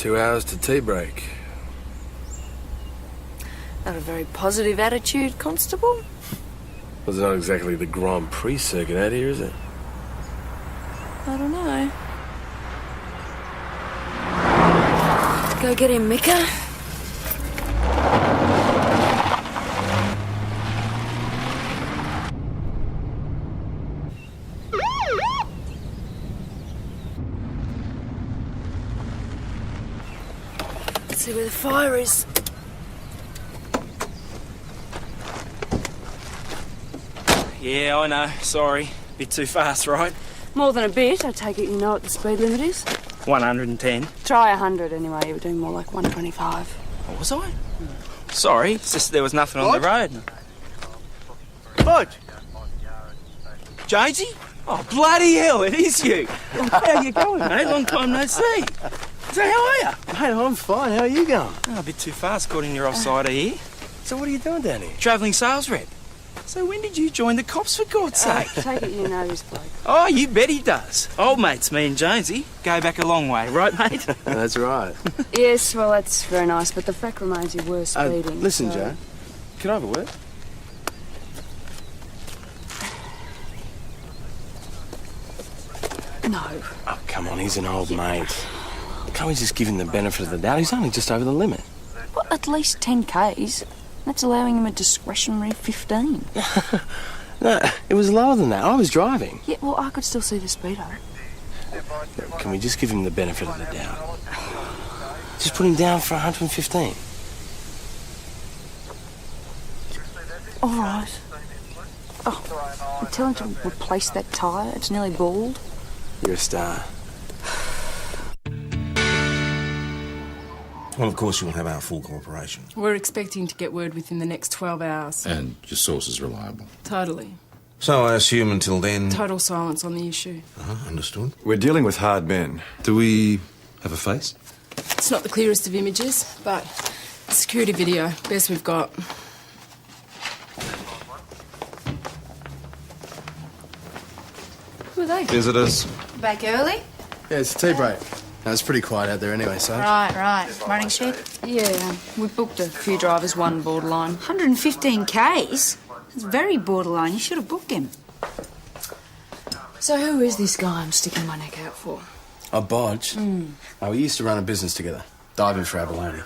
2 hours to tea break. Not a very positive attitude, Constable. Well, it's not exactly the Grand Prix circuit out here, is it? I don't know. Go get him, Mika. Let's see where the fire is. Yeah, I know. Sorry. Bit too fast, right? More than a bit. I take it you know what the speed limit is? 110. Try 100 anyway. You were doing more like 125. What was I? Sorry, it's just there was nothing on the road. Budge! Jonesy? Oh, bloody hell, it is you. How you going, mate? Long time no see. So how are you? Mate, I'm fine. How are you going? Oh, a bit too fast, according to your offsider here. So what are you doing down here? Travelling sales rep. So when did you join the cops, for God's sake? Take it you know this bloke. Oh, you bet he does. Old mates, me and Jonesy, go back a long way, right, mate? That's right. Yes, well, that's very nice, but the fact remains you were speeding. Listen, so... Joe. Can I have a word? No. Oh, come on, he's an old mate. Can't we just give him the benefit of the doubt? He's only just over the limit. Well, at least 10 Ks. That's allowing him a discretionary 15. No, it was lower than that. I was driving. Yeah, well, I could still see the speedo. Can we just give him the benefit of the doubt? Just put him down for 115. All right. Oh, tell him to replace that tyre. It's nearly bald. You're a star. Well, of course, you will have our full cooperation. We're expecting to get word within the next 12 hours. And your source is reliable. Totally. So I assume until then... Total silence on the issue. Understood. We're dealing with hard men. Do we have a face? It's not the clearest of images, but security video, best we've got. Who are they? Visitors. Back early? Yeah, it's a tea break. No, it's pretty quiet out there anyway, so... Right. Running shed? Yeah, we booked a few drivers, one borderline. 115 Ks? That's very borderline. You should have booked him. So who is this guy I'm sticking my neck out for? Oh, Bodge? Oh, we used to run a business together. Diving for abalone.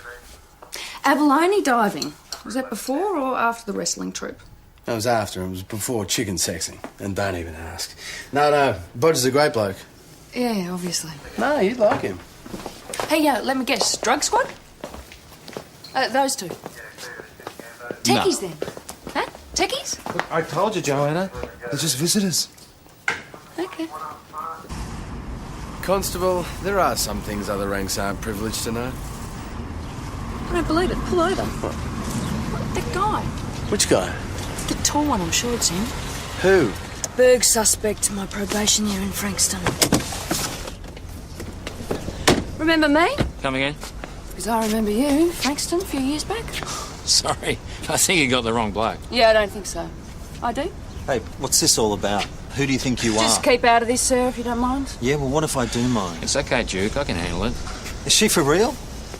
Abalone diving. Was that before or after the wrestling trip? That was after. It was before chicken sexing. And don't even ask. No, Bodge is a great bloke. Yeah, obviously. No, you'd like him. Hey, let me guess. Drug squad? Those two. Techies, then. Huh? Techies? Look, I told you, Joanna. They're just visitors. Okay. Constable, there are some things other ranks aren't privileged to know. I don't believe it. Pull over. What? That guy. Which guy? The tall one, I'm sure it's him. Who? Berg suspect, my probation year in Frankston. Remember me? Come again? Because I remember you in Frankston a few years back. Sorry, I think you got the wrong bloke. Yeah, I don't think so. I do. Hey, what's this all about? Who do you think you Just are? keep out of this, sir, if you don't mind. Yeah, well, what if I do mind? It's okay, Duke, I can handle it. Is she for real?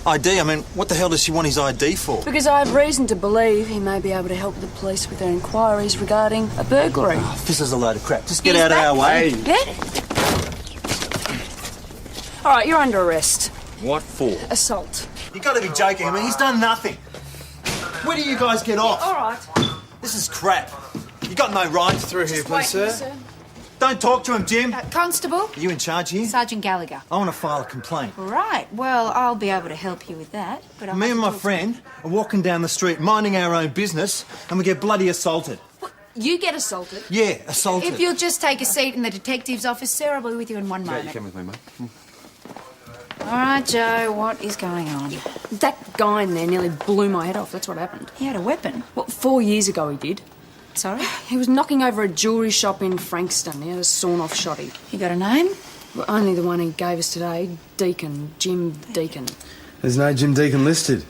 ID? I mean, what the hell does she want his ID for? Because I have reason to believe he may be able to help the police with their inquiries regarding a burglary. Oh, this is a load of crap. Just get out of our way. Yeah? All right, you're under arrest. What for? Assault. You got to be joking. I mean, he's done nothing. Where do you guys get off? All right. This is crap. You got no right. Through here, please, sir. Don't talk to him, Jim. Constable? Are you in charge here? Sergeant Gallagher. I want to file a complaint. Right. Well, I'll be able to help you with that. But I'll Me have and to my talk friend are walking down the street, minding our own business, and we get bloody assaulted. What? You get assaulted? Yeah, assaulted. If you'll just take a seat in the detective's office, sir, I'll be with you in one moment. You come with me, mate. All right, Joe, what is going on? That guy in there nearly blew my head off. That's what happened. He had a weapon. Well, 4 years ago he did. Sorry? He was knocking over a jewellery shop in Frankston. He had a sawn-off shotty. You got a name? Well, only the one he gave us today, Deacon, Jim Deacon. There's no Jim Deacon listed.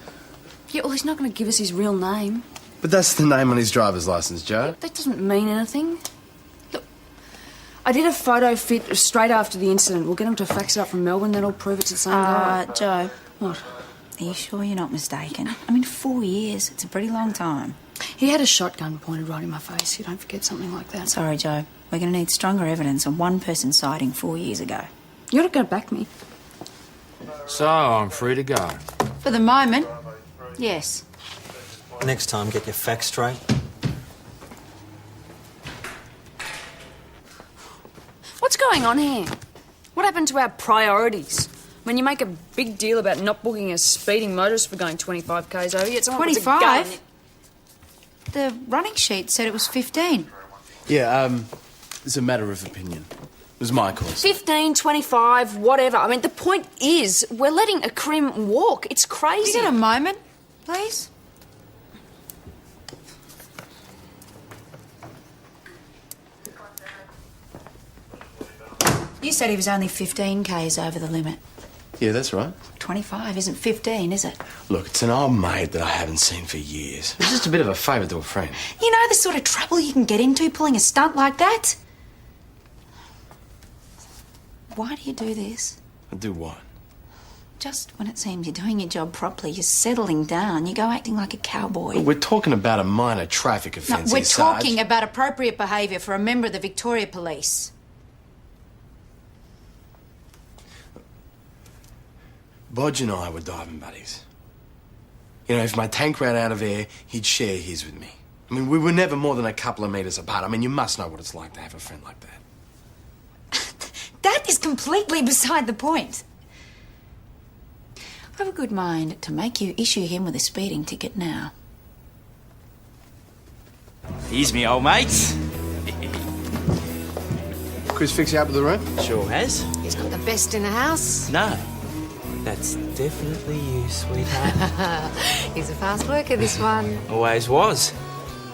Yeah, well, he's not going to give us his real name. But that's the name on his driver's licence, Joe. That doesn't mean anything. Look, I did a photo fit straight after the incident. We'll get him to fax it up from Melbourne, then I'll prove it's the same guy. Joe. What? Are you sure you're not mistaken? I mean, 4 years. It's a pretty long time. He had a shotgun pointed right in my face. You don't forget something like that. Sorry, Joe. We're going to need stronger evidence on one person sighting 4 years ago. You're not going to back me. So I'm free to go. For the moment, yes. Next time, get your facts straight. What's going on here? What happened to our priorities? When you make a big deal about not booking a speeding motorist for going 25 k's over, yet someone puts a gun 25? The running sheet said it was 15. Yeah, it's a matter of opinion. It was my call. 15, 25, whatever. I mean, the point is, we're letting a crim walk. It's crazy. You get a moment, please? You said he was only 15 k's over the limit. Yeah, that's right. 25 isn't 15, is it? Look, it's an old mate that I haven't seen for years. It's just a bit of a favour to a friend. You know the sort of trouble you can get into pulling a stunt like that? Why do you do this? I do what? Just when it seems you're doing your job properly, you're settling down, you go acting like a cowboy. We're talking about a minor traffic No, offence. we're here, Sarge. talking about appropriate behaviour for a member of the Victoria Police. Bodge and I were diving buddies. You know, if my tank ran out of air, he'd share his with me. I mean, we were never more than a couple of metres apart. I mean, you must know what it's like to have a friend like that. That is completely beside the point. I have a good mind to make you issue him with a speeding ticket now. Here's me old mate. Chris fix you up with the room? Sure has. He's got the best in the house. No. That's definitely you, sweetheart. He's a fast worker, this one. Always was.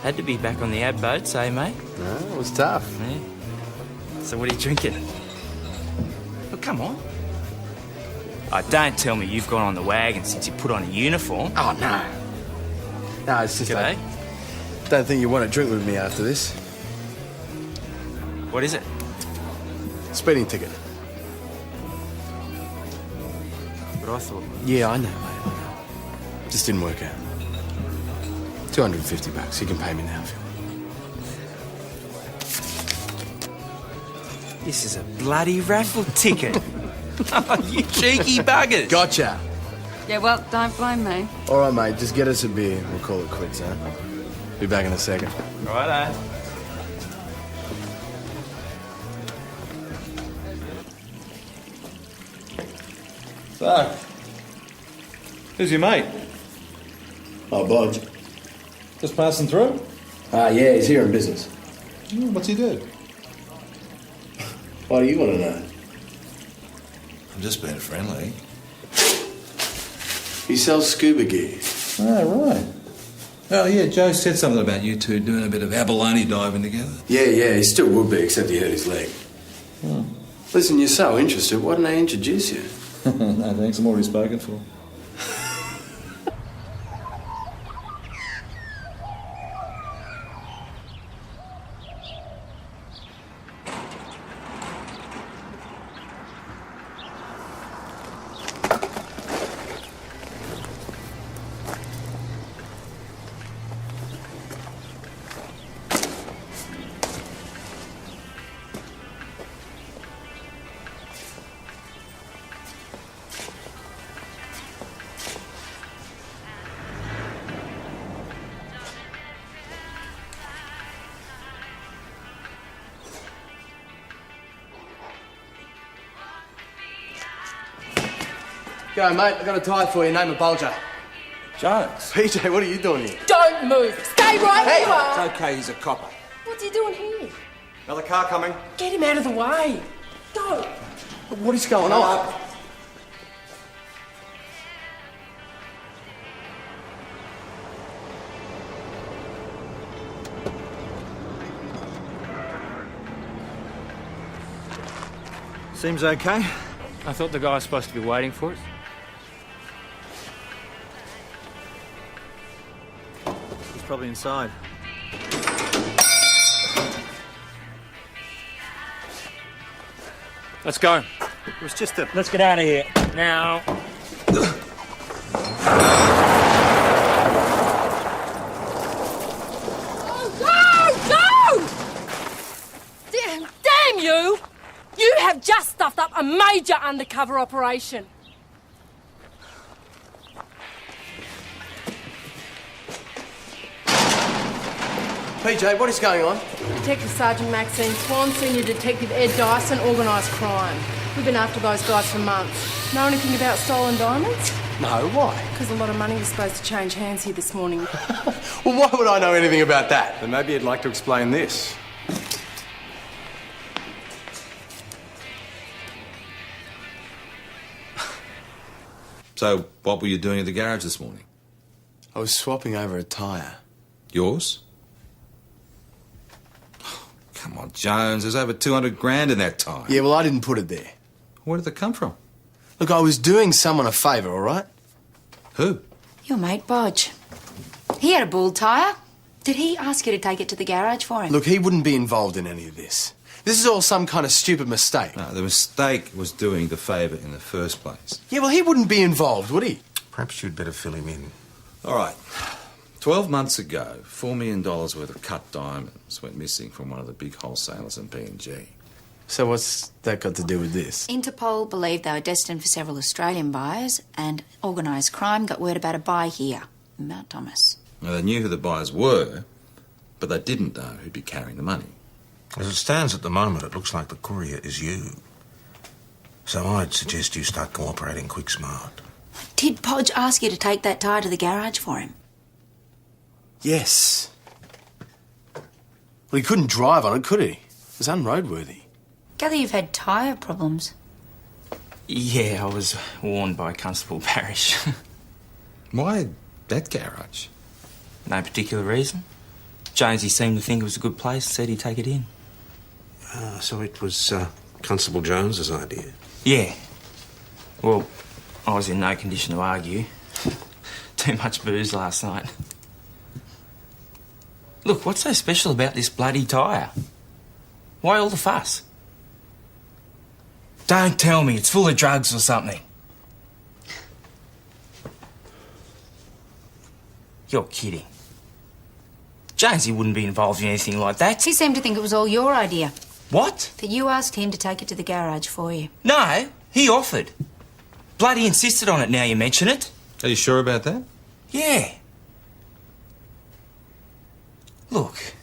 Had to be back on the ab boats, eh, mate? No, it was tough. Yeah. So what are you drinking? Oh, come on. Oh, don't tell me you've gone on the wagon since you put on a uniform. Oh, no. No, it's just G'day. I don't think you want to drink with me after this. What is it? Speeding ticket. What I thought. Yeah, I know, mate. Just didn't work out. $250. You can pay me now if you want. This is a bloody raffle ticket. Oh, you cheeky buggers. Gotcha. Yeah, well, don't blame me. All right, mate. Just get us a beer. We'll call it quits, huh? Be back in a second. Righto. So, who's your mate? Oh, Bodge. Just passing through? Yeah, he's here in business. What's he do? Why do you want to know? I'm just being friendly. He sells scuba gear. Oh, right. Oh, yeah, Joe said something about you two doing a bit of abalone diving together. Yeah, he still would be, except he hurt his leg. Listen, you're so interested. Why didn't I introduce you? No, thanks. I'm already spoken for. Go, mate. I got a tie for you. Name a bulger. Jones. PJ, what are you doing here? Don't move. Stay right where you are. It's okay, he's a copper. What's he doing here? Another car coming. Get him out of the way. Go. What is going on? Seems okay. I thought the guy was supposed to be waiting for us. He's probably inside. Let's go. It was just a... Let's get out of here. Now. Go! Damn you! You have just stuffed up a major undercover operation. PJ, what is going on? Detective Sergeant Maxine Swan, Senior Detective Ed Dyson, organised crime. We've been after those guys for months. Know anything about stolen diamonds? No, why? Because a lot of money was supposed to change hands here this morning. Well, why would I know anything about that? Then maybe you'd like to explain this. So, what were you doing at the garage this morning? I was swapping over a tyre. Yours? Come on, Jones, there's over 200 grand in that tyre. Yeah, well, I didn't put it there. Where did it come from? Look, I was doing someone a favour, all right? Who? Your mate, Bodge. He had a bull tyre. Did he ask you to take it to the garage for him? Look, he wouldn't be involved in any of this. This is all some kind of stupid mistake. No, the mistake was doing the favour in the first place. Yeah, well, he wouldn't be involved, would he? Perhaps you'd better fill him in. All right. 12 months ago, $4 million worth of cut diamonds went missing from one of the big wholesalers in PNG. So what's that got to do with this? Interpol believed they were destined for several Australian buyers, and organised crime got word about a buy here in Mount Thomas. Now, they knew who the buyers were, but they didn't know who'd be carrying the money. As it stands at the moment, it looks like the courier is you. So I'd suggest you start cooperating quick smart. Did Podge ask you to take that tyre to the garage for him? Yes. Well, he couldn't drive on it, could he? It was unroadworthy. Gather you've had tyre problems. Yeah, I was warned by Constable Parrish. Why that garage? No particular reason. Jonesy seemed to think it was a good place, said he'd take it in. So it was Constable Jones's idea? Yeah. Well, I was in no condition to argue. Too much booze last night. Look, what's so special about this bloody tyre? Why all the fuss? Don't tell me it's full of drugs or something. You're kidding. Jonesy wouldn't be involved in anything like that. He seemed to think it was all your idea. What? That you asked him to take it to the garage for you. No, he offered. Bloody insisted on it now you mention it. Are you sure about that? Yeah. Look,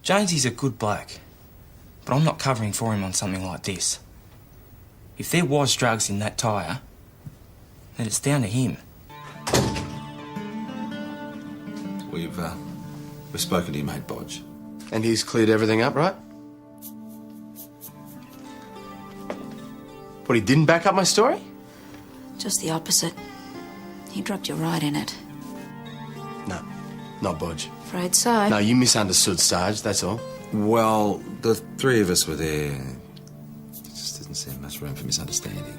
Jonesy's a good bloke, but I'm not covering for him on something like this. If there was drugs in that tyre, then it's down to him. We've spoken to your mate, Bodge. And he's cleared everything up, right? What, he didn't back up my story? Just the opposite. He dropped you right in it. No, not Bodge. Afraid so. No, you misunderstood, Sarge, that's all. Well, the three of us were there. There just didn't seem much room for misunderstanding.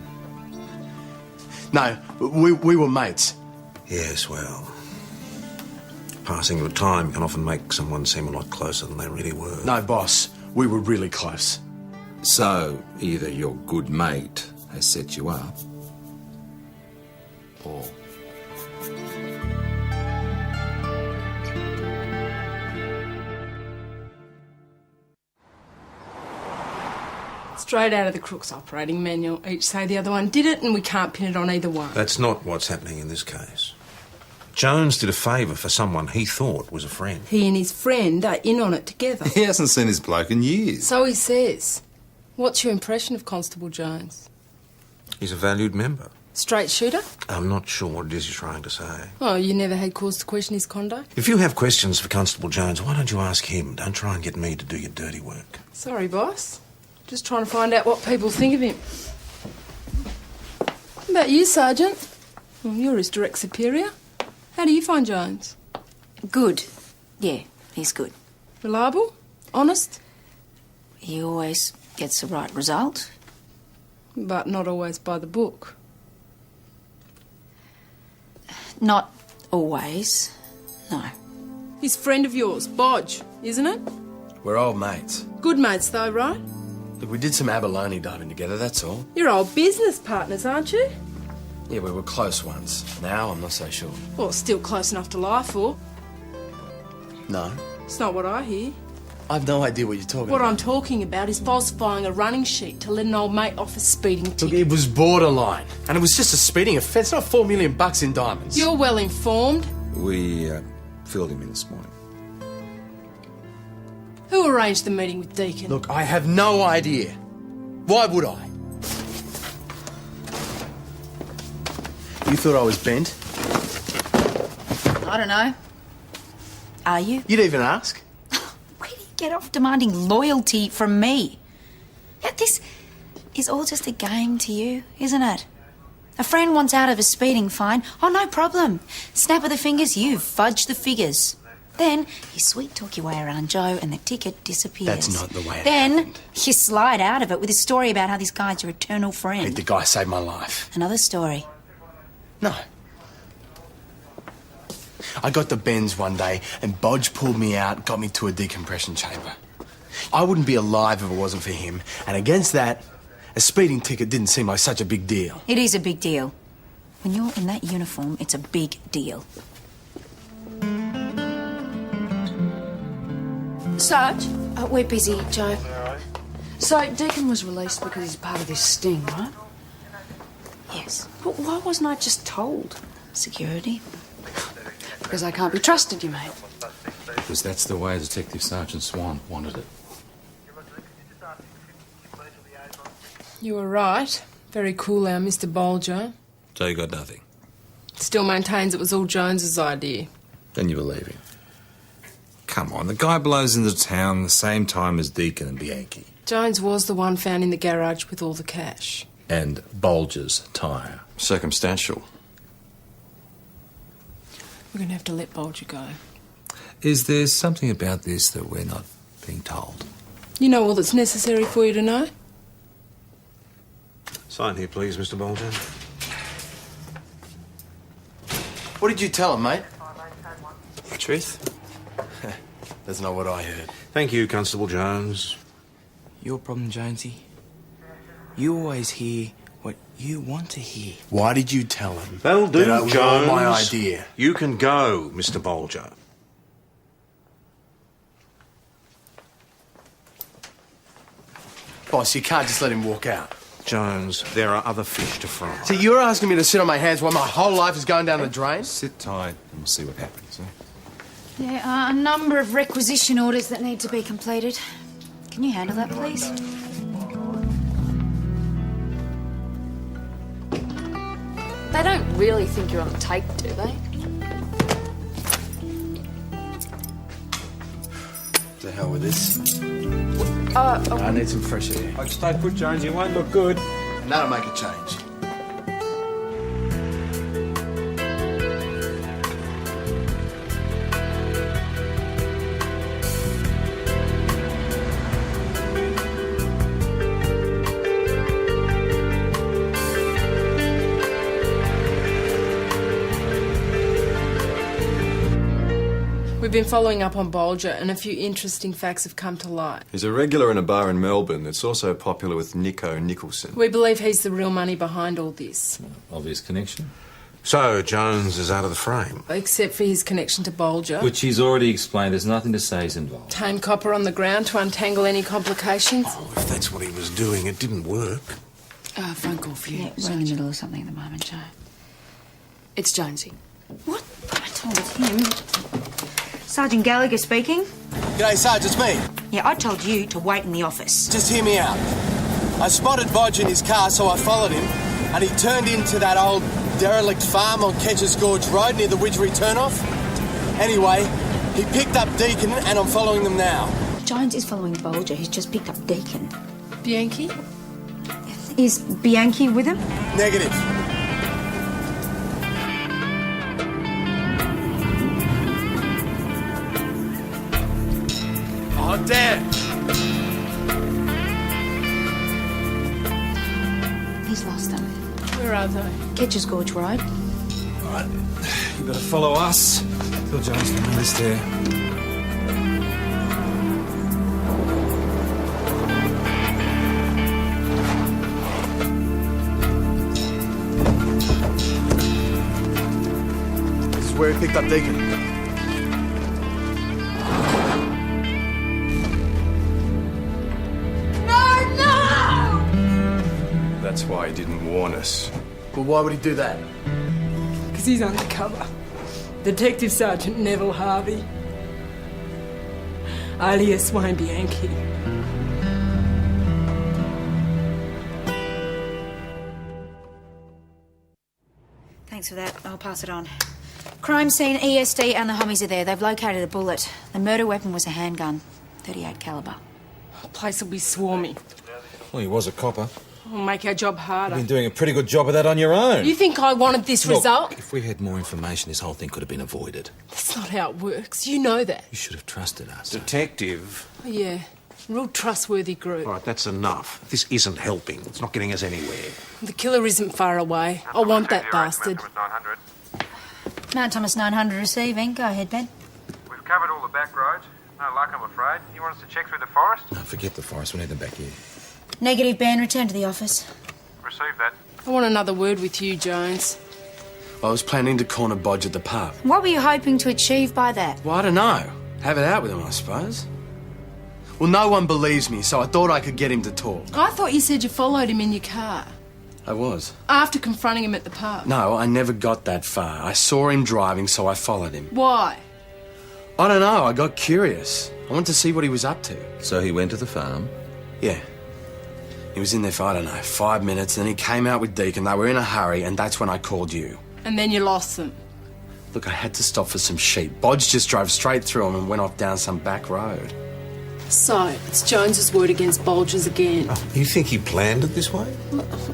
No, we were mates. Yes, well, passing of time can often make someone seem a lot closer than they really were. No, boss, we were really close. So, either your good mate has set you up, or... Straight out of the Crook's operating manual. Each say the other one did it, and we can't pin it on either one. That's not what's happening in this case. Jones did a favour for someone he thought was a friend. He and his friend are in on it together. He hasn't seen his bloke in years. So he says. What's your impression of Constable Jones? He's a valued member. Straight shooter? I'm not sure what it is you're trying to say. Oh, you never had cause to question his conduct? If you have questions for Constable Jones, why don't you ask him? Don't try and get me to do your dirty work. Sorry, boss. Just trying to find out what people think of him. What about you, Sergeant? Well, you're his direct superior. How do you find Jones? Good. Yeah, he's good. Reliable? Honest? He always gets the right result. But not always by the book. Not always, no. He's a friend of yours, Bodge, isn't it? We're old mates. Good mates, though, right? Look, we did some abalone diving together, that's all. You're old business partners, aren't you? Yeah, we were close once. Now, I'm not so sure. Well, still close enough to lie for. No. It's not what I hear. I've no idea what you're talking What about. I'm talking about is falsifying a running sheet to let an old mate off a speeding Look, ticket. it was borderline. And it was just a speeding offence, not $4 million in diamonds. You're well informed. We filled him in this morning. Who arranged the meeting with Deacon? Look, I have no idea. Why would I? You thought I was bent? I don't know. Are you? You'd even ask? Where do you get off demanding loyalty from me? Yeah, this is all just a game to you, isn't it? A friend wants out of a speeding fine. Oh, no problem. Snap of the fingers, you fudge the figures. Then you sweet talk your way around Joe and the ticket disappears. That's not the way it Then happened. you slide out of it with a story about how this guy's your eternal Hey, friend. the guy saved my life. Another story. No. I got the bends one day and Bodge pulled me out and got me to a decompression chamber. I wouldn't be alive if it wasn't for him. And against that, a speeding ticket didn't seem like such a big deal. It is a big deal. When you're in that uniform, it's a big deal. Sarge? We're busy, Joe. So, Deacon was released because he's part of this sting, right? Yes. But why wasn't I just told? Security. Because I can't be trusted, you mate. Because that's the way Detective Sergeant Swan wanted it. You were right. Very cool, our Mr. Bolger. So you got nothing? Still maintains it was all Jones's idea. Then you believe him? Come on, the guy blows into town the same time as Deacon and Bianchi. Jones was the one found in the garage with all the cash. And Bolger's tyre. Circumstantial. We're going to have to let Bolger go. Is there something about this that we're not being told? You know all that's necessary for you to know? Sign here, please, Mr. Bolger. What did you tell him, mate? Truth? That's not what I heard. Thank you, Constable Jones. Your problem, Jonesy? You always hear what you want to hear. Why did you tell him? That'll do, that it was Jones. all my idea. You can go, Mr. Bolger. Boss, you can't just let him walk out. Jones, there are other fish to fry. So you're asking me to sit on my hands while my whole life is going down the drain? Sit tight and we'll see what happens, eh? There are a number of requisition orders that need to be completed. Can you handle that, please? They don't really think you're on tape, do they? To hell with this. Oh, I need some fresh air. Oh, stay put, Jones. You won't look good. And that'll make a change. We've been following up on Bolger, and a few interesting facts have come to light. He's a regular in a bar in Melbourne that's also popular with Nico Nicholson. We believe he's the real money behind all this. Obvious connection. So, Jones is out of the frame. Except for his connection to Bolger. Which he's already explained. There's nothing to say is involved. Tame copper on the ground to untangle any complications. Oh, if that's what he was doing, it didn't work. phone call for you. Yeah, we're in the middle of something at the moment, Joe. It's Jonesy. What? I told him. Sergeant Gallagher speaking. G'day, Sarge, it's me. Yeah, I told you to wait in the office. Just hear me out. I spotted Bodge in his car, so I followed him, and he turned into that old derelict farm on Ketcher's Gorge Road near the Widgery turnoff. Anyway, he picked up Deacon, and I'm following them now. Jones is following Bolger, who's just picked up Deacon. Bianchi? Is Bianchi with him? Negative. Oh, damn! He's lost them. Where are they? Ketcher's Gorge Road. All right, you better follow us. Phil Jones, the man is there. where he picked up Deacon. That's why he didn't warn us. Well, why would he do that? Because he's undercover. Detective Sergeant Neville Harvey, alias Wayne Bianchi. Thanks for that. I'll pass it on. Crime scene, ESD and the homies are there. They've located a bullet. The murder weapon was a handgun, .38 caliber. The place will be swarmy. Well, he was a copper. It'll make our job harder. You've been doing a pretty good job of that on your own. You think I wanted this result? If we had more information, this whole thing could have been avoided. That's not how it works. You know that. You should have trusted us. Detective. Oh, yeah. Real trustworthy group. All right, that's enough. This isn't helping. It's not getting us anywhere. The killer isn't far away. I want that bastard. Mount Thomas 900 receiving. Go ahead, Ben. We've covered all the back roads. No luck, I'm afraid. You want us to check through the forest? No, forget the forest. We need them back here. Negative, Ben. Return to the office. Receive that. I want another word with you, Jones. I was planning to corner Bodge at the pub. What were you hoping to achieve by that? Well, I don't know. Have it out with him, I suppose. Well, no one believes me, so I thought I could get him to talk. I thought you said you followed him in your car. I was. After confronting him at the pub. No, I never got that far. I saw him driving, so I followed him. Why? I don't know. I got curious. I wanted to see what he was up to. So he went to the farm? Yeah. He was in there for, I don't know, 5 minutes, then he came out with Deacon. They were in a hurry, and that's when I called you. And then you lost them. Look, I had to stop for some sheep. Bodge just drove straight through him and went off down some back road. So, it's Jones's word against Bulger's again. You think he planned it this way?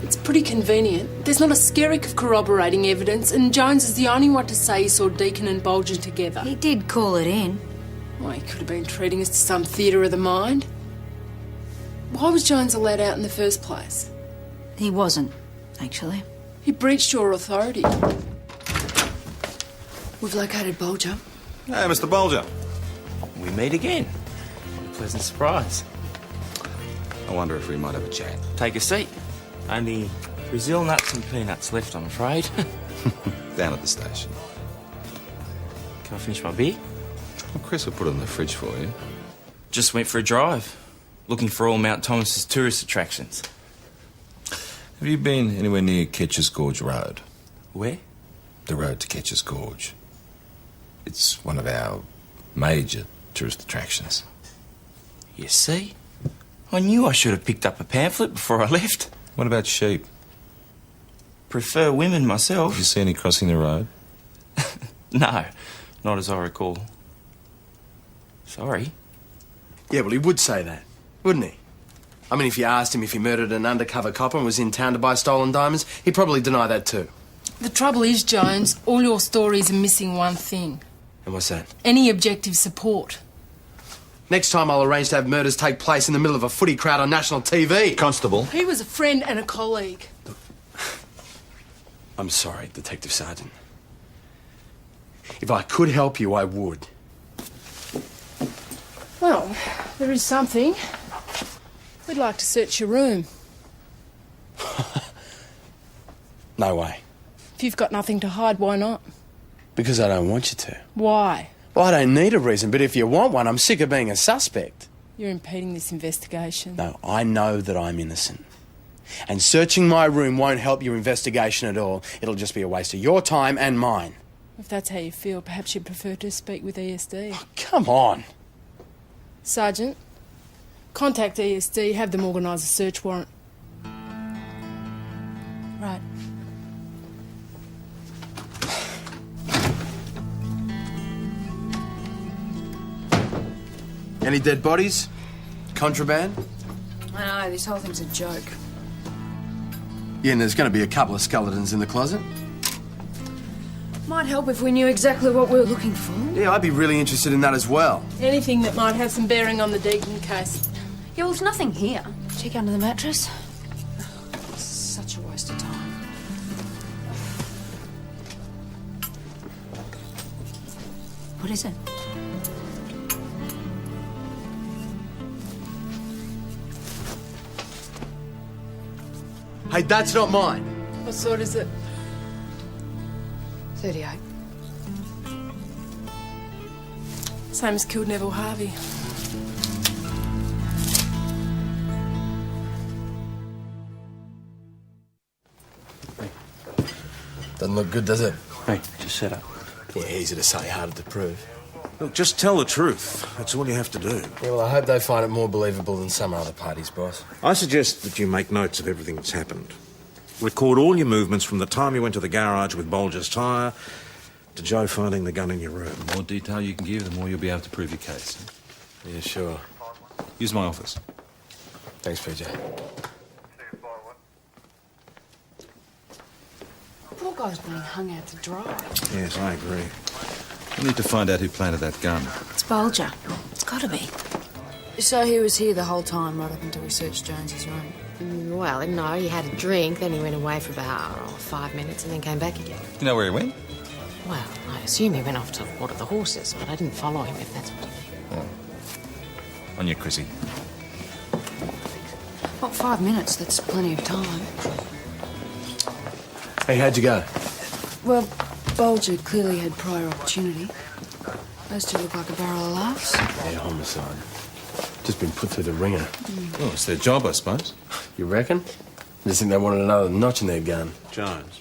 It's pretty convenient. There's not a skerrick of corroborating evidence, and Jones is the only one to say he saw Deacon and Bulger together. He did call it in. Well, he could have been treating us to some theatre of the mind. Why was Jones allowed out in the first place? He wasn't, actually. He breached your authority. We've located Bulger. Hey, Mr. Bulger. We meet again. What a pleasant surprise. I wonder if we might have a chat. Take a seat. Only Brazil nuts and peanuts left, I'm afraid. Down at the station. Can I finish my beer? Well, Chris will put it in the fridge for you. Just went for a drive. Looking for all Mount Thomas's tourist attractions. Have you been anywhere near Ketcher's Gorge Road? Where? The road to Ketcher's Gorge. It's one of our major tourist attractions. You see? I knew I should have picked up a pamphlet before I left. What about sheep? Prefer women myself. Did you see any crossing the road? No, not as I recall. Sorry. Yeah, well, he would say that, wouldn't he? I mean, if you asked him if he murdered an undercover copper and was in town to buy stolen diamonds, he'd probably deny that too. The trouble is, Jones, all your stories are missing one thing. And what's that? Any objective support. Next time I'll arrange to have murders take place in the middle of a footy crowd on national TV. Constable. He was a friend and a colleague. I'm sorry, Detective Sergeant. If I could help you, I would. Well, there is something. We'd like to search your room. No way. If you've got nothing to hide, why not? Because I don't want you to. Why? Well, I don't need a reason, but if you want one, I'm sick of being a suspect. You're impeding this investigation. No, I know that I'm innocent. And searching my room won't help your investigation at all. It'll just be a waste of your time and mine. If that's how you feel, perhaps you'd prefer to speak with ESD. Oh, come on. Sergeant, contact ESD, have them organise a search warrant. Right. Any dead bodies? Contraband? I know, this whole thing's a joke. Yeah, and there's going to be a couple of skeletons in the closet. Might help if we knew exactly what we were looking for. Yeah, I'd be really interested in that as well. Anything that might have some bearing on the Deacon case. Yeah, well, there's nothing here. Check under the mattress. Such a waste of time. What is it? Hey, that's not mine. What sort is it? 38. Same as killed Neville Harvey. Doesn't look good, does it? Hey, just set up. Yeah, easy to say, harder to prove. Look, just tell the truth. That's all you have to do. Yeah, well, I hope they find it more believable than some other parties, boss. I suggest that you make notes of everything that's happened. Record all your movements from the time you went to the garage with Bolger's tyre to Joe finding the gun in your room. The more detail you can give, the more you'll be able to prove your case. Yeah, sure. Use my office. Thanks, PJ. Poor guy's being hung out to dry. Yes, I agree. We need to find out who planted that gun. It's Bulger. It's got to be. So he was here the whole time, right up until we searched Jones's room? Well, no, he had a drink, then he went away for about 5 minutes and then came back again. You know where he went? Well, I assume he went off to water the horses, but I didn't follow him, if that's what you mean. On you, Chrissy. What, 5 minutes? That's plenty of time. Hey, how'd you go? Well, Bulger clearly had prior opportunity. Those two look like a barrel of laughs. Yeah, homicide. Just been put through the ringer. Oh, it's their job, I suppose. You reckon? I just think they wanted another notch in their gun. Jones.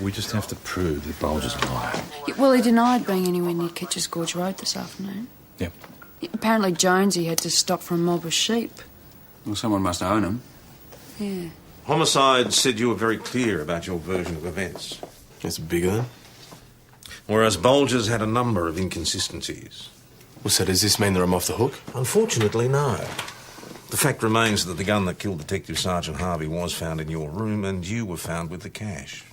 We just have to prove that Bulger's a liar. Yeah, well, he denied being anywhere near Ketcher's Gorge Road this afternoon. Yep. Apparently Jonesy had to stop for a mob of sheep. Well, someone must own them. Yeah. Homicide said you were very clear about your version of events. It's bigger than. Whereas Bulger's had a number of inconsistencies. Well, so does this mean that I'm off the hook? Unfortunately, no. The fact remains that the gun that killed Detective Sergeant Harvey was found in your room and you were found with the cash.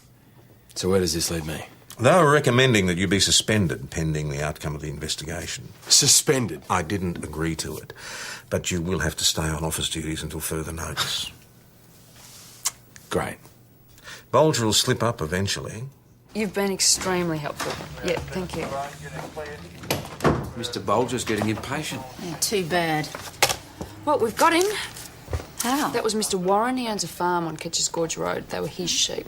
So where does this leave me? They were recommending that you be suspended pending the outcome of the investigation. Suspended? I didn't agree to it, but you will have to stay on office duties until further notice. Great. Bulger will slip up eventually. You've been extremely helpful. Yeah, thank you. Mr. Bulger's getting impatient. Yeah, too bad. Well, we've got him. How? That was Mr. Warren. He owns a farm on Ketcher's Gorge Road. They were his sheep.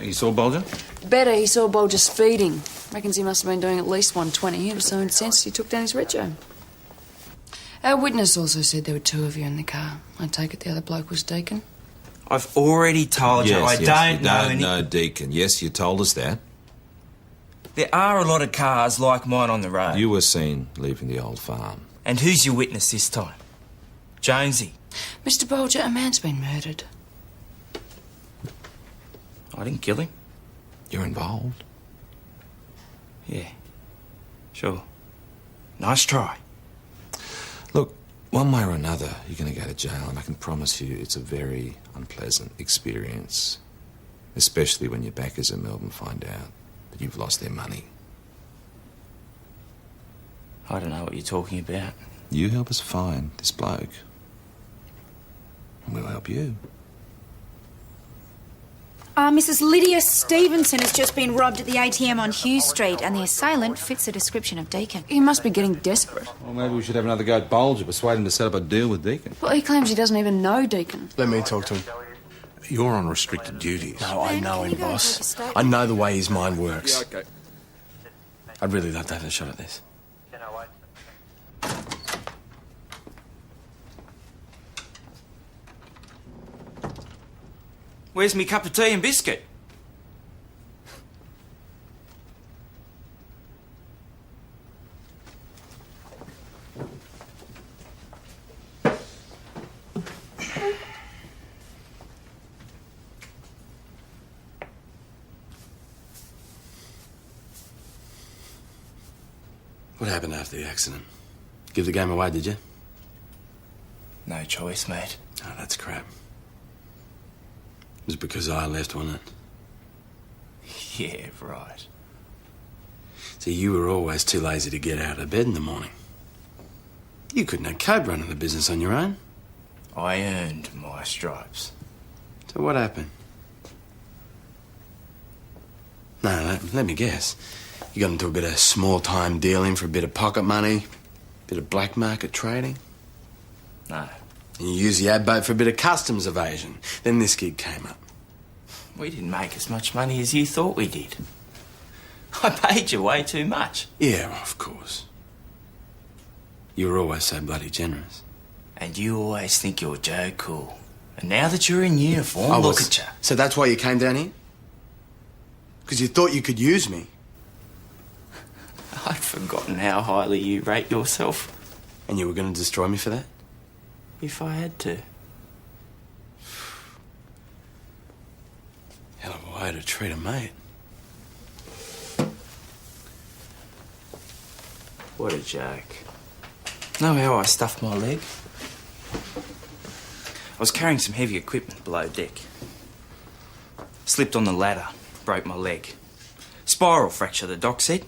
You saw Bulger? Better, he saw Bulger speeding. Reckons he must have been doing at least 120. He was so incensed he took down his rego. Our witness also said there were two of you in the car. I take it the other bloke was Deacon. I've already told you I don't know any... No, Deacon. Yes, you told us that. There are a lot of cars like mine on the road. You were seen leaving the old farm. And who's your witness this time? Jonesy. Mr. Bulger, a man's been murdered. I didn't kill him. You're involved? Yeah. Sure. Nice try. Look, one way or another, you're going to go to jail, and I can promise you it's a very unpleasant experience. Especially when your backers in Melbourne find out that you've lost their money. I don't know what you're talking about. You help us find this bloke, and we'll help you. Mrs. Lydia Stevenson has just been robbed at the ATM on Hughes Street, and the assailant fits the description of Deacon. He must be getting desperate. Well, maybe we should have another go at Bulger, persuade him to set up a deal with Deacon. Well, he claims he doesn't even know Deacon. Let me talk to him. You're on restricted duties. No, I know him, boss. I know the way his mind works. Yeah, okay. I'd really love to have a shot at this. Where's me cup of tea and biscuit? What happened after the accident? Give the game away, did you? No choice, mate. Oh, that's crap. It was because I left, wasn't it? Yeah, right. See, you were always too lazy to get out of bed in the morning. You couldn't have coped running the business on your own. I earned my stripes. So what happened? No, let me guess. You got into a bit of small-time dealing for a bit of pocket money, a bit of black market trading. No. And you used the ad boat for a bit of customs evasion. Then this gig came up. We didn't make as much money as you thought we did. I paid you way too much. Yeah, well, of course. You were always so bloody generous. And you always think you're Joe Cool. And now that you're in uniform, I look was. at you. So that's why you came down here? Because you thought you could use me? I'd forgotten how highly you rate yourself. And you were going to destroy me for that? If I had to. Hell of a way to treat a mate. What a joke. Know how I stuffed my leg? I was carrying some heavy equipment below deck. Slipped on the ladder, broke my leg. Spiral fracture, the doc said.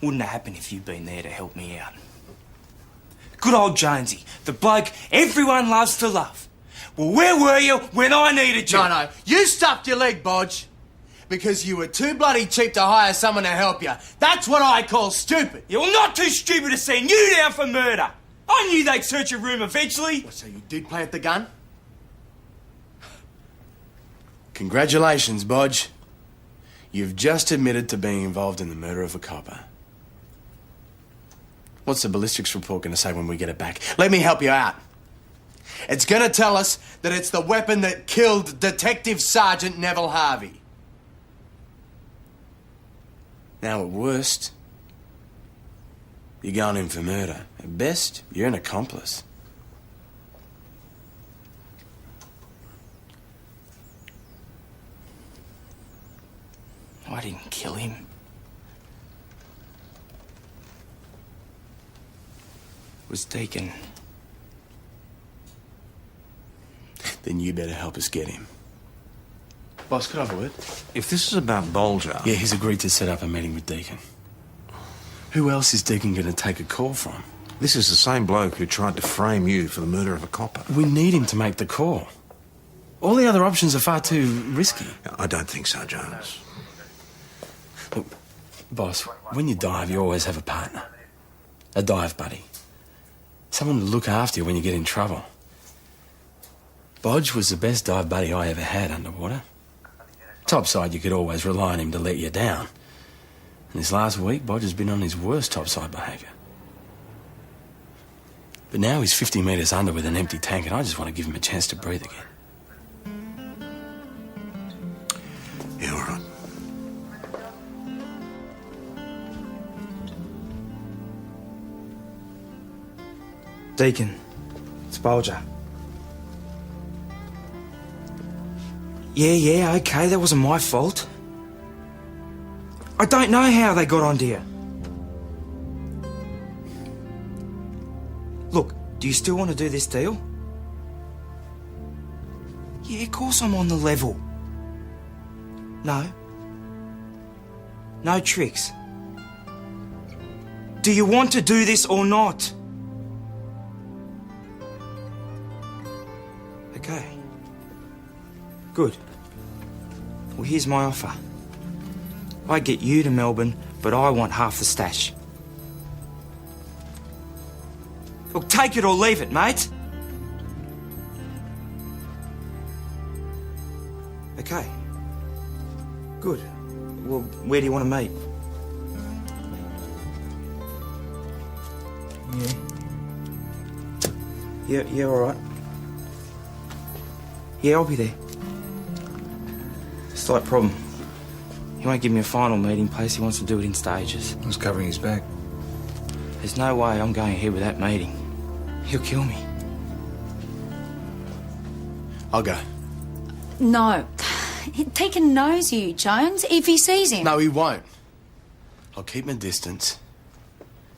Wouldn't have happened if you'd been there to help me out. Good old Jonesy, the bloke everyone loves to love. Well, where were you when I needed you? No, you stuffed your leg, Bodge. Because you were too bloody cheap to hire someone to help you. That's what I call stupid. You're not too stupid to send you down for murder. I knew they'd search your room eventually. So you did plant the gun? Congratulations, Bodge. You've just admitted to being involved in the murder of a copper. What's the ballistics report going to say when we get it back? Let me help you out. It's going to tell us that it's the weapon that killed Detective Sergeant Neville Harvey. Now, at worst, you're going in for murder. At best, you're an accomplice. I didn't kill him. It was Deacon. Then you better help us get him. Boss, could I have a word? If this is about Bolger... Yeah, he's agreed to set up a meeting with Deacon. Who else is Deacon going to take a call from? This is the same bloke who tried to frame you for the murder of a copper. We need him to make the call. All the other options are far too risky. I don't think so, Jones. Look, boss, when you dive, you always have a partner. A dive buddy. Someone to look after you when you get in trouble. Bodge was the best dive buddy I ever had underwater. Topside, you could always rely on him to let you down. And this last week, Bodge has been on his worst topside behaviour. But now he's 50 metres under with an empty tank, and I just want to give him a chance to breathe again. Yeah, all right. Deacon, it's Bolger. Yeah, okay, that wasn't my fault. I don't know how they got onto you. Look, do you still want to do this deal? Yeah, of course I'm on the level. No. No tricks. Do you want to do this or not? Okay. Good. Well, here's my offer. I get you to Melbourne, but I want half the stash. Look, take it or leave it, mate. Okay. Good. Well, where do you want to meet? Yeah, all right. Yeah, I'll be there. Slight problem. He won't give me a final meeting place. He wants to do it in stages. He's covering his back. There's no way I'm going ahead with that meeting. He'll kill me. I'll go. No. Deacon knows you, Jones, if he sees him. No, he won't. I'll keep my distance.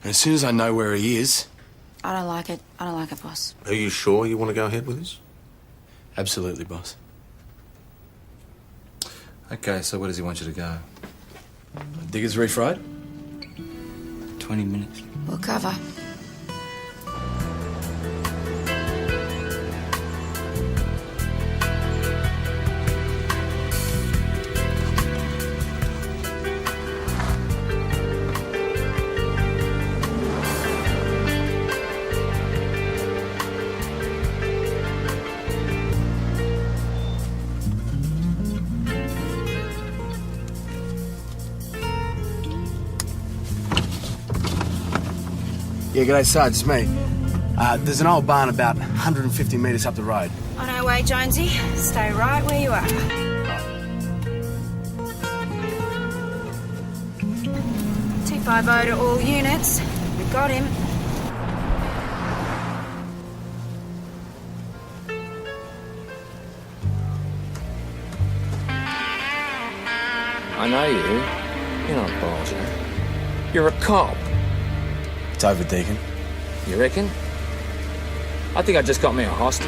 And as soon as I know where he is... I don't like it. I don't like it, boss. Are you sure you want to go ahead with this? Absolutely, boss. Okay, so where does he want you to go? Diggers Reef Road? 20 minutes. We'll cover. Yeah, g'day, Sarge, it's me. There's an old barn about 150 metres up the road. On our way, Jonesy. Stay right where you are. T50 to all units. We got him. I know you. You're not Bulger. You're a cop. It's over, Deacon. You reckon? I think I just got me a hostage.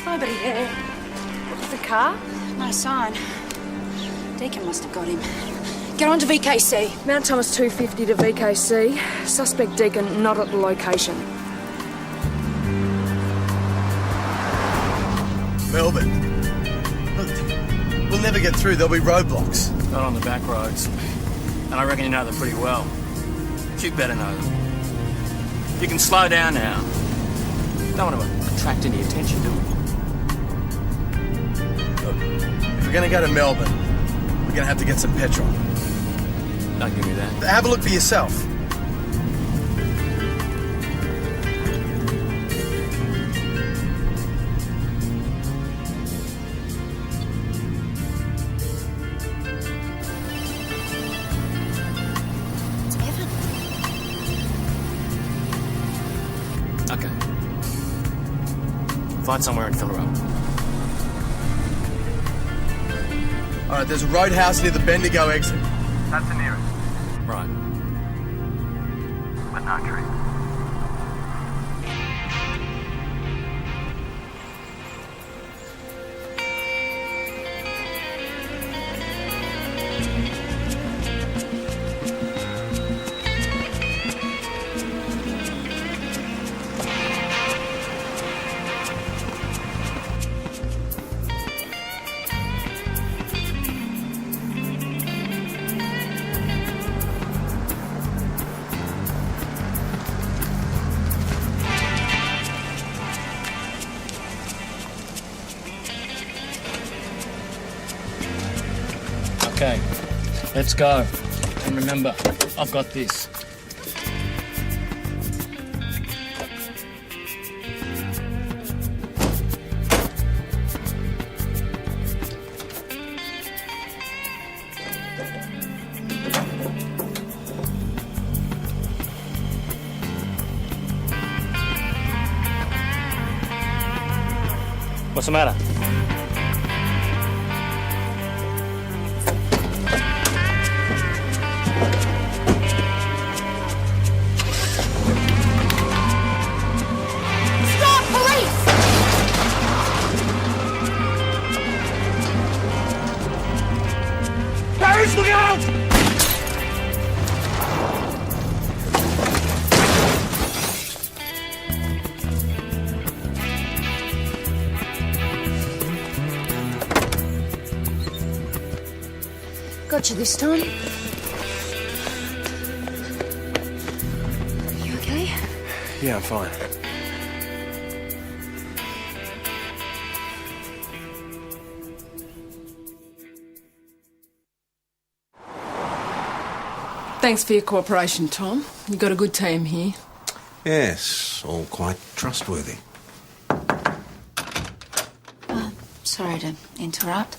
Nobody there. The car? No sign. Deacon must have got him. Get on to VKC. Mount Thomas 250 to VKC. Suspect Deacon not at the location. Melbourne. Look, we'll never get through. There'll be roadblocks. Not on the back roads. And I reckon you know them pretty well. You better know them. You can slow down now. Don't want to attract any attention, do we? Look, if we're going to go to Melbourne, we're going to have to get some petrol. Don't give me that. Have a look for yourself. Okay. Find somewhere and fill her up. All right, there's a roadhouse near the Bendigo exit. That's the nearest. Right. But no tree. Okay, let's go. And remember, I've got this. What's the matter? Look out! Got you this time. You okay? Yeah, I'm fine. Thanks for your cooperation, Tom. You've got a good team here. Yes, all quite trustworthy. Sorry to interrupt.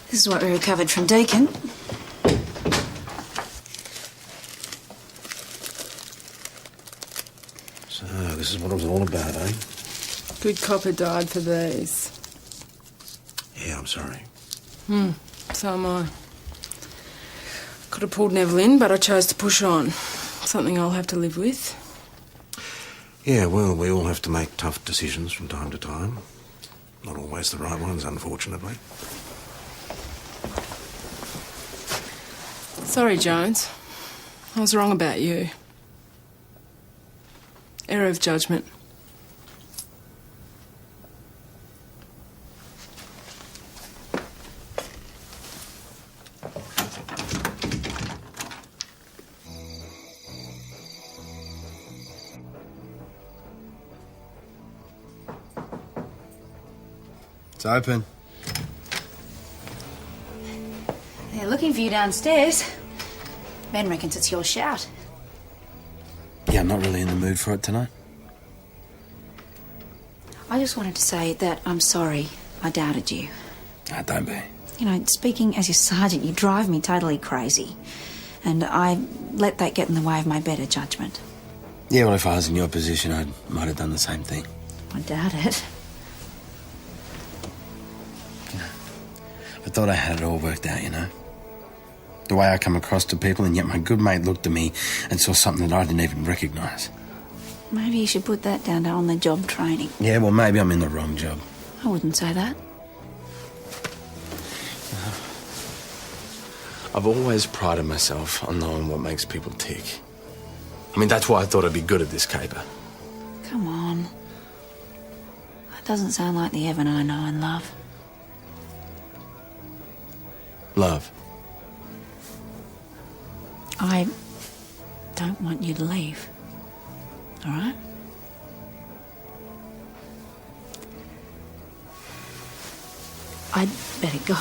This is what we recovered from Deacon. So, this is what it was all about, eh? Good copper died for these. Yeah, I'm sorry. So am I. Could have pulled Neville in, but I chose to push on. Something I'll have to live with. Yeah, well, we all have to make tough decisions from time to time. Not always the right ones, unfortunately. Sorry, Jones. I was wrong about you. Error of judgment. It's open. They're looking for you downstairs. Ben reckons it's your shout. Yeah, I'm not really in the mood for it tonight. I just wanted to say that I'm sorry I doubted you. Ah, don't be. You know, speaking as your sergeant, you drive me totally crazy. And I let that get in the way of my better judgment. Yeah, well, if I was in your position, I might have done the same thing. I doubt it. I thought I had it all worked out, you know? The way I come across to people, and yet my good mate looked at me and saw something that I didn't even recognise. Maybe you should put that down to on-the-job training. Yeah, well, maybe I'm in the wrong job. I wouldn't say that. I've always prided myself on knowing what makes people tick. I mean, that's why I thought I'd be good at this caper. Come on. That doesn't sound like the Evan I know and love. Love. I don't want you to leave. All right? I'd better go.